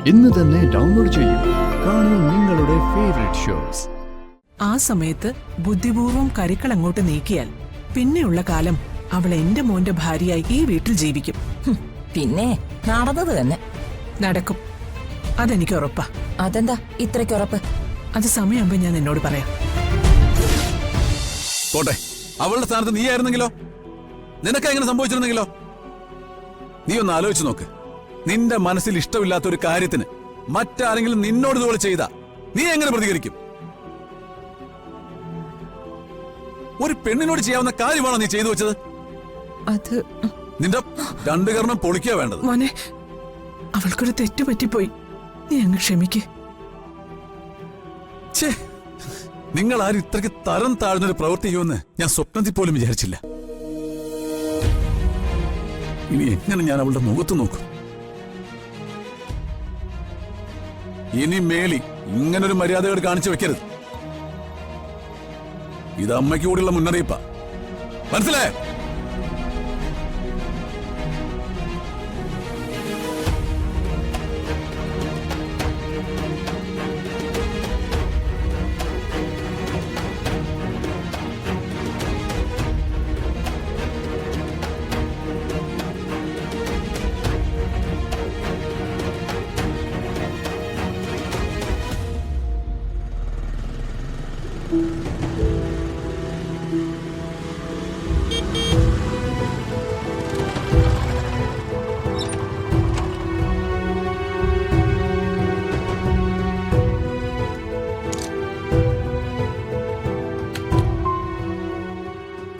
ഇന്ന് തന്നെ ഡൗൺലോഡ് ചെയ്യൂ. കാണൂ നിങ്ങളുടെ ഫേവറേറ്റ് ഷോസ്. ആ സമയത്ത് ബുദ്ധിപൂർവം കരുക്കൾ അങ്ങോട്ട് നീക്കിയാൽ പിന്നെയുള്ള കാലം അവൾ എന്റെ മോന്റെ ഭാര്യയായി ഈ വീട്ടിൽ ജീവിക്കും. പിന്നെ നടന്നത് തന്നെ നടക്കും, അതെനിക്ക് ഉറപ്പാ. അതെന്താ ഇത്രയ്ക്ക് ഉറപ്പ്? അത് സമയമാകുമ്പോ ഞാൻ എന്നോട് പറയാം. പോട്ടെ, അവളുടെ സ്ഥാനത്ത് നീ ആയിരുന്നെങ്കിലോ? നിനക്ക് എങ്ങനെ സംഭവിച്ചിരുന്നെങ്കിലോ? നീ ഒന്ന് ആലോചിച്ചു നോക്ക്. നിന്റെ മനസ്സിൽ ഇഷ്ടമില്ലാത്ത ഒരു കാര്യത്തിന് മറ്റാരെങ്കിലും നിന്നോട് ഇതുപോലെ ചെയ്താ നീ എങ്ങനെ പ്രതികരിക്കും? ഒരു പെണ്ണിനോട് ചെയ്യാവുന്ന കാര്യമാണോ നീ ചെയ്തു വെച്ചത്? അത് നിന്റെ രണ്ടു കർണം പൊളിക്കുക വേണ്ടത്. മോനെ, അവൾക്കൊരു തെറ്റ് പറ്റിപ്പോയി, നീ അങ്ങ് ക്ഷമിക്ക്. നിങ്ങൾ ആരും ഇത്രയ്ക്ക് തരം താഴ്ന്നൊരു പ്രവൃത്തി ചെയ്യുമെന്ന് ഞാൻ സ്വപ്നത്തിൽ പോലും വിചാരിച്ചില്ല. ഇനി എങ്ങനെ ഞാൻ അവളുടെ മുഖത്ത് നോക്കും? ഇനി മേലി ഇങ്ങനൊരു മര്യാദകൾ കാണിച്ചു വെക്കരുത്. ഇത് അമ്മയ്ക്ക് കൂടിയുള്ള മുന്നറിയിപ്പാ, മനസ്സിലായേ?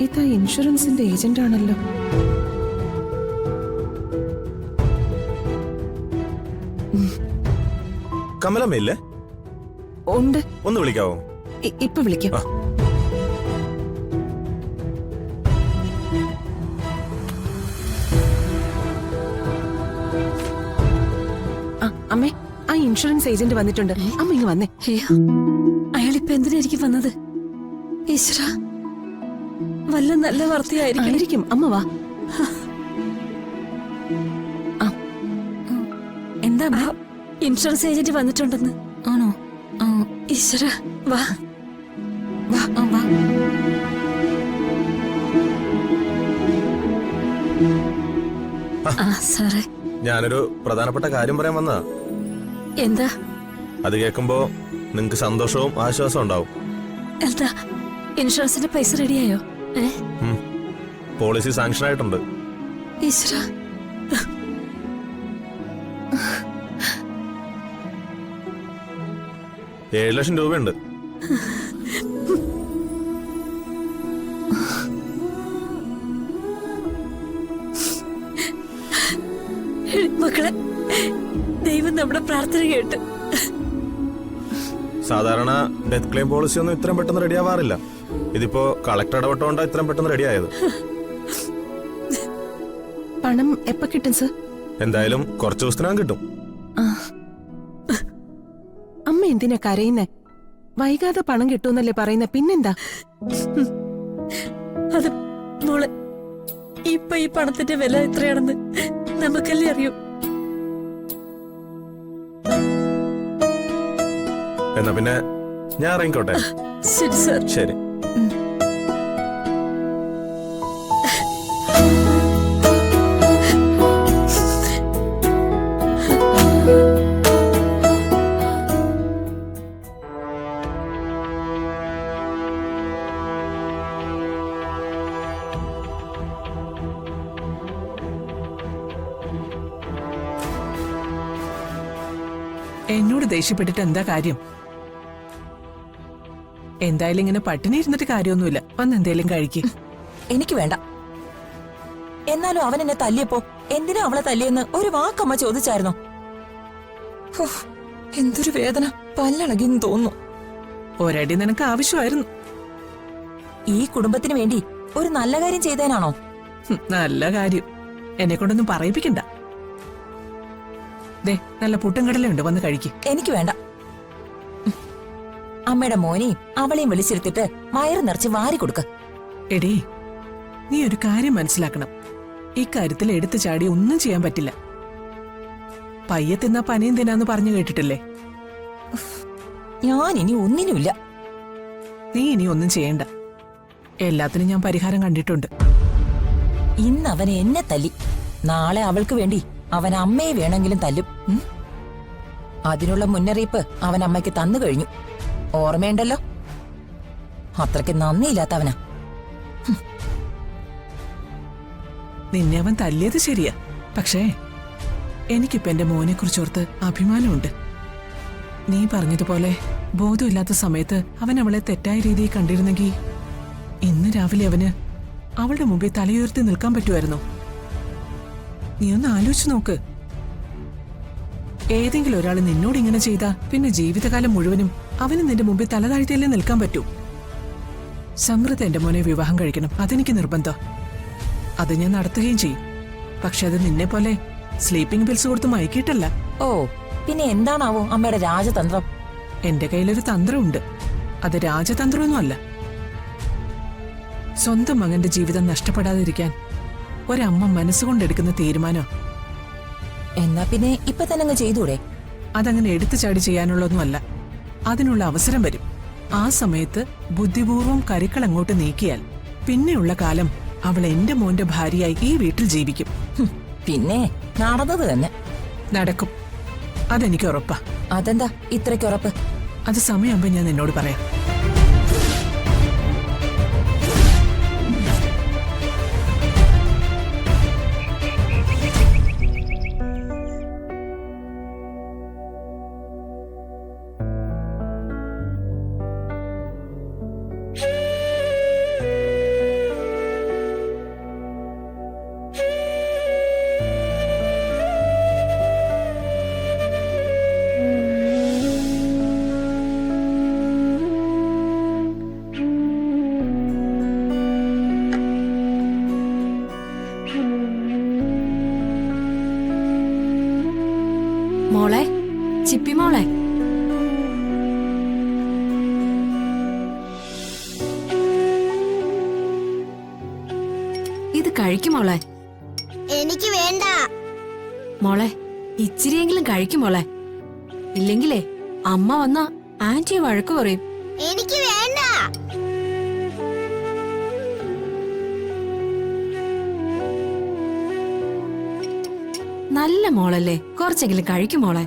ഇതാ ഇൻഷുറൻസിന്റെ ഏജന്റ് ആണല്ലോ. കമലമ്മയില്ലേ? ഉണ്ട്. ഒന്ന് വിളിക്കാവോ? ഇപ്പൊ വിളിക്കാം. അമ്മേ, ആ ഇൻഷുറൻസ് ഏജന്റ് വന്നിട്ടുണ്ട്. അമ്മ ഇങ്ങ് വന്നേ. അയാളിപ്പോ എന്തിനായിരിക്കും വന്നത്? ഈശ്വര, വല്ല നല്ല വാർത്തയായിരിക്കും. അമ്മ വാ. എന്താ ഇൻഷുറൻസ് ഏജന്റ് വന്നിട്ടുണ്ടെന്ന്? ആണോ? ഈശ്വര, വാ വാ വാ. സാറേ, ഞാനൊരു പ്രധാനപ്പെട്ട കാര്യം പറയാൻ വന്നതാ. എന്താ? അത് കേൾക്കുമ്പോ നിങ്ങക്ക് സന്തോഷവും ആശ്വാസവും ഉണ്ടാവും. എന്താ? ഇൻഷുറൻസിന്റെ പൈസ റെഡിയായോ? പോളിസി സാങ്ഷൻ ആയിട്ടുണ്ട്. ഈശ്വര, 7 ലക്ഷം രൂപയുണ്ട്. മക്കളെ, ദൈവം നമ്മുടെ പ്രാർത്ഥന കേട്ട്. സാധാരണ ഡെത്ത് ക്ലെയിം പോളിസി ഒന്നും ഇത്രയും പെട്ടെന്ന് റെഡി ആവാറില്ല. ഇതിപ്പോ കളക്ടർ ഇടപെട്ടോണ്ടാ ഇത്രയും പെട്ടെന്ന് റെഡി ആയത്. പണം എപ്പോ കിട്ടും സർ? എന്തായാലും കുറച്ച് ദിവസത്തിനകം കിട്ടും. അമ്മ എന്തിനാ കരയുന്നേ? വൈകാതെ പണം കിട്ടുമെന്നല്ലേ പറയുന്നേ, പിന്നെന്താ? അത് മോളെ, ഇപ്പൊ ഈ പണത്തിന്റെ വില എത്രയാണെന്ന് നമുക്കല്ലേ അറിയൂ. എന്നാ പിന്നെ ഞാൻ ഇറങ്ങിക്കോട്ടെ? ശരി സർ. ശരി. എന്നോട് ദേഷ്യപ്പെട്ടിട്ട് എന്താ കാര്യം? എന്തായാലും ഇങ്ങനെ പട്ടിണി ഇരുന്നിട്ട് കാര്യമൊന്നുമില്ല. വന്ന് എന്തേലും കഴിക്കും. എനിക്ക് വേണ്ട. എന്നാലും അവൻ എന്നെ തല്ലിയപ്പോ എന്തിനാ അവളെ തല്ലിയെന്ന് ഒരു വാക്കമ്മ ചോദിച്ചായിരുന്നോ? എന്തൊരു വേദന, പല്ലളകിന്ന് തോന്നുന്നു. ഒരടി നിനക്ക് ആവശ്യമായിരുന്നു. ഈ കുടുംബത്തിന് വേണ്ടി ഒരു നല്ല കാര്യം ചെയ്തേനാണോ? നല്ല കാര്യം. എന്നെ കൊണ്ടൊന്നും പറയിപ്പിക്കണ്ട. ദേ, നല്ല പുട്ടും കടലുണ്ട്, വന്ന് കഴിക്കും. എനിക്ക് വേണ്ട. അമ്മയുടെ മോനെയും അവളെയും വിളിച്ചിരുത്തിട്ട് വയറ് നിറച്ച് വാരി കൊടുക്ക. എടീ, നീ ഒരു കാര്യം മനസ്സിലാക്കണം. ഇക്കാര്യത്തിൽ എടുത്തു ചാടി ഒന്നും ചെയ്യാൻ പറ്റില്ല. പയ്യെ തിന്നാ പനയും തിന്നാന്ന് പറഞ്ഞു കേട്ടിട്ടില്ലേ? ഞാൻ ഇനി ഒന്നിനുമില്ല. നീ ഇനി ഒന്നും ചെയ്യണ്ട. എല്ലാത്തിനും ഞാൻ പരിഹാരം കണ്ടിട്ടുണ്ട്. ഇന്ന് അവൻ എന്നെ തല്ലി, നാളെ അവൾക്ക് വേണ്ടി അവൻ അമ്മയെ വേണമെങ്കിലും തല്ലും. അതിനുള്ള മുന്നറിയിപ്പ് അവൻ അമ്മയ്ക്ക് തന്നു കഴിഞ്ഞു. ഓർമ്മയുണ്ടല്ലോ? അത്രയ്ക്ക് നന്ദിയില്ലാത്തവനാ. നിന്നെ അവൻ തല്ലിയത് ശരിയാ. പക്ഷേ എനിക്കിപ്പോ എന്റെ മോനെ കുറിച്ചോർത്ത് അഭിമാനമുണ്ട്. നീ പറഞ്ഞതുപോലെ ബോധമില്ലാത്ത സമയത്ത് അവൻ അവളെ തെറ്റായ രീതിയിൽ കണ്ടിരുന്നെങ്കിൽ ഇന്ന് രാവിലെ അവന് അവളുടെ മുമ്പിൽ തലയുയർത്തി നിൽക്കാൻ പറ്റുമായിരുന്നോ? നീ ഒന്ന് ആലോചിച്ചു നോക്ക്. ഏതെങ്കിലും ഒരാൾ നിന്നോട് ഇങ്ങനെ ചെയ്താ പിന്നെ ജീവിതകാലം മുഴുവനും അവന് നിന്റെ മുമ്പിൽ തലതാഴ്ത്തിയല്ലേ നിൽക്കാൻ പറ്റൂ? സമൃദ്ധ എന്റെ മോനെ വിവാഹം കഴിക്കണം, അതെനിക്ക് നിർബന്ധം. അത് ഞാൻ നടത്തുകയും ചെയ്യും. പക്ഷെ അത് നിന്നെ പോലെ സ്ലീപ്പിംഗ് പിൽസ് കൊടുത്ത് മയക്കിയിട്ടല്ല. ഓ, പിന്നെ എന്താണാവോ അമ്മയുടെ രാജതന്ത്രം? എന്റെ കയ്യിലൊരു തന്ത്രമുണ്ട്. അത് രാജതന്ത്രമൊന്നും അല്ല. സ്വന്തം മകന്റെ ജീവിതം നഷ്ടപ്പെടാതിരിക്കാൻ ഒരമ്മ മനസ്സുകൊണ്ടെടുക്കുന്ന തീരുമാനം. എന്നാ പിന്നെ ഇപ്പൊ തന്നെ അങ്ങ് ചെയ്തൂടെ? അതങ്ങനെ എടുത്തു ചാടി ചെയ്യാനുള്ളതൊന്നുമല്ല. അതിനുള്ള അവസരം വരും. ആ സമയത്ത് ബുദ്ധിപൂർവം കരുക്കൾ അങ്ങോട്ട് നീക്കിയാൽ പിന്നെയുള്ള കാലം അവൾ എന്റെ മോന്റെ ഭാര്യയായി ഈ വീട്ടിൽ ജീവിക്കും. പിന്നെ നടന്നത് തന്നെ നടക്കും, അതെനിക്ക് ഉറപ്പാ. അതെന്താ ഇത്രയ്ക്ക് ഉറപ്പ്? അത് സമയമാകുമ്പോ ഞാൻ നിന്നോട് പറയാം. മോളെ, ചിപ്പി മോളെ, ഇത് കഴിക്കും മോളെ. എനിക്ക് വേണ്ട. മോളെ, ഇച്ചിരിയെങ്കിലും കഴിക്കും മോളെ. ഇല്ലെങ്കിലേ അമ്മ വന്ന ആന്റി വഴക്ക് പറയും. എനിക്ക് വേണ്ട. നല്ല മോളല്ലേ, കുറച്ചെങ്കിലും കഴിക്കും മോളെ.